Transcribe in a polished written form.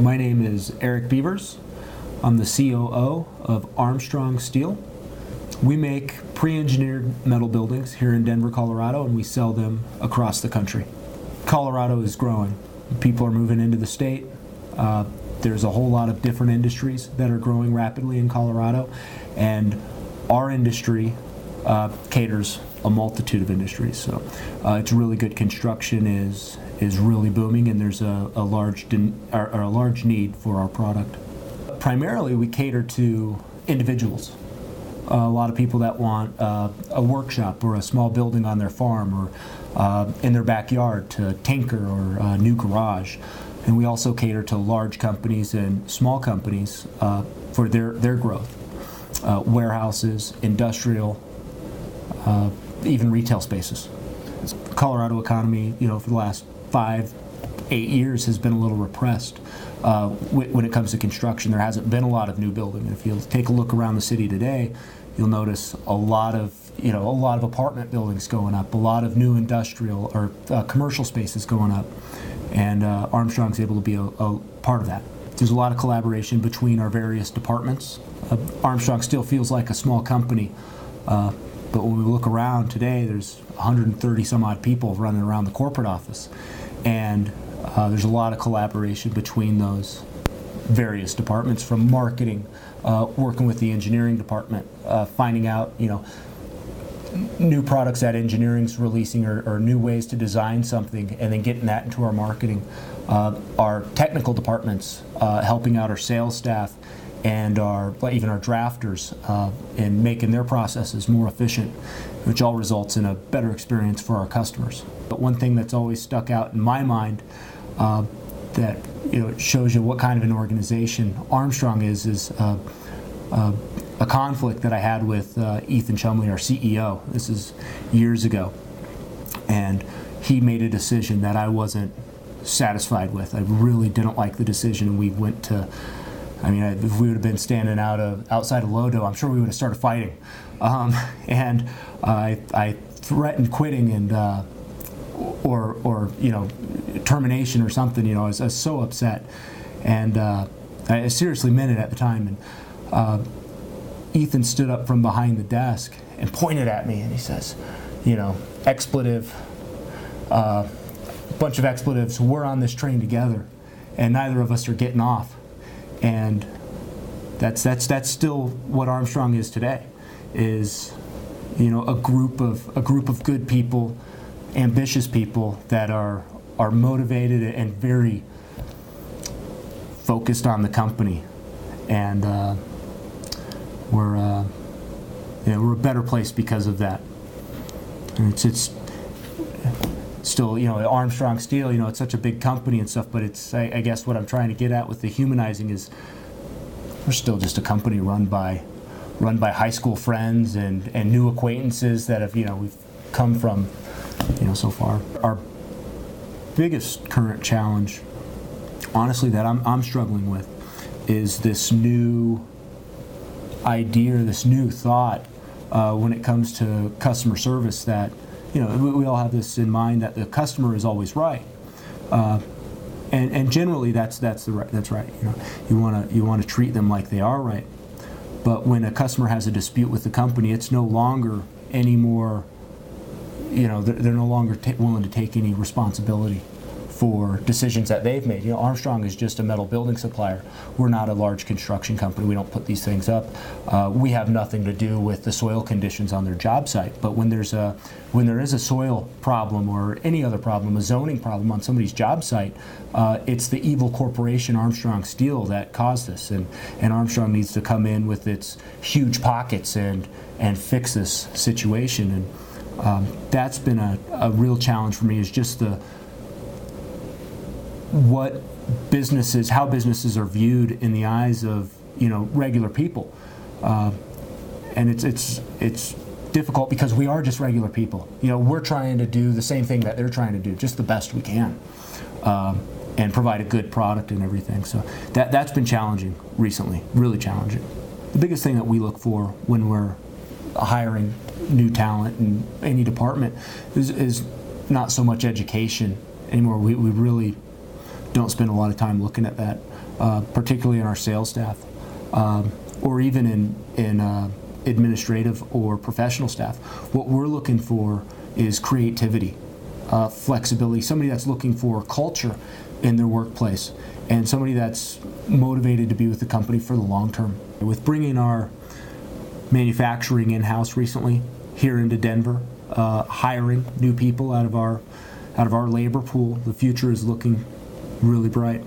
My name is Eric Beavers. I'm the COO of Armstrong Steel. We make pre-engineered metal buildings here in Denver, Colorado, and we sell them across the country. Colorado is growing. People are moving into the state. There's a whole lot of different industries that are growing rapidly in Colorado, and our industry caters a multitude of industries. So it's really good. Construction is really booming, and there's a large need for our product. Primarily, we cater to individuals. A lot of people that want a workshop or a small building on their farm or in their backyard to tinker, or a new garage. And we also cater to large companies and small companies for their growth. Warehouses, industrial, even retail spaces. Colorado economy, for the last 5-8 years has been a little repressed when it comes to construction. There hasn't been a lot of new building. If you take a look around the city today, you'll notice a lot of apartment buildings going up, a lot of new industrial or commercial spaces going up, and Armstrong's able to be a part of that. There's a lot of collaboration between our various departments. Armstrong Steel feels like a small company, but when we look around today, there's 130 some odd people running around the corporate office, and there's a lot of collaboration between those various departments, from marketing, working with the engineering department, finding out new products that engineering's releasing, or new ways to design something, and then getting that into our marketing. Our technical departments helping out our sales staff and even our drafters in making their processes more efficient, which all results in a better experience for our customers. But one thing that's always stuck out in my mind that it shows you what kind of an organization Armstrong is a conflict that I had with Ethan Chumley, our CEO. This is years ago, and he made a decision that I wasn't satisfied with. I really didn't like the decision, and we went to, if we would have been standing outside of Lodo, I'm sure we would have started fighting. And I threatened quitting and or termination or something. I was so upset, and I seriously meant it at the time. And Ethan stood up from behind the desk and pointed at me, and he says, expletive, bunch of expletives. We're on this train together, and neither of us are getting off. And that's still what Armstrong is today. Is a group of good people, ambitious people that are motivated and very focused on the company, and we're a better place because of that. And it's still, Armstrong Steel, it's such a big company and stuff, but it's, I guess what I'm trying to get at with the humanizing is we're still just a company run by high school friends and new acquaintances that have, we've come from, so far. Our biggest current challenge, honestly, that I'm struggling with is this new idea, this new thought when it comes to customer service, that we all have this in mind, that the customer is always right, and generally that's right. You want to treat them like they are right, but when a customer has a dispute with the company, it's no longer anymore. They're no longer willing to take any responsibility for decisions that they've made. Armstrong is just a metal building supplier. We're not a large construction company. We don't put these things up. We have nothing to do with the soil conditions on their job site. But when there is a soil problem or any other problem, a zoning problem on somebody's job site, it's the evil corporation Armstrong Steel that caused this, and Armstrong needs to come in with its huge pockets and fix this situation. And that's been a real challenge for me, is just how businesses are viewed in the eyes of regular people, and it's difficult because we are just regular people. We're trying to do the same thing that they're trying to do, just the best we can, and provide a good product and everything. So that's been challenging recently, really challenging. The biggest thing that we look for when we're hiring new talent in any department is not so much education anymore. We really don't spend a lot of time looking at that. particularly in our sales staff, or even in administrative or professional staff. What we're looking for is creativity, flexibility, somebody that's looking for culture in their workplace, and somebody that's motivated to be with the company for the long term. With bringing our manufacturing in-house recently here into Denver, hiring new people out of our labor pool, the future is looking really bright.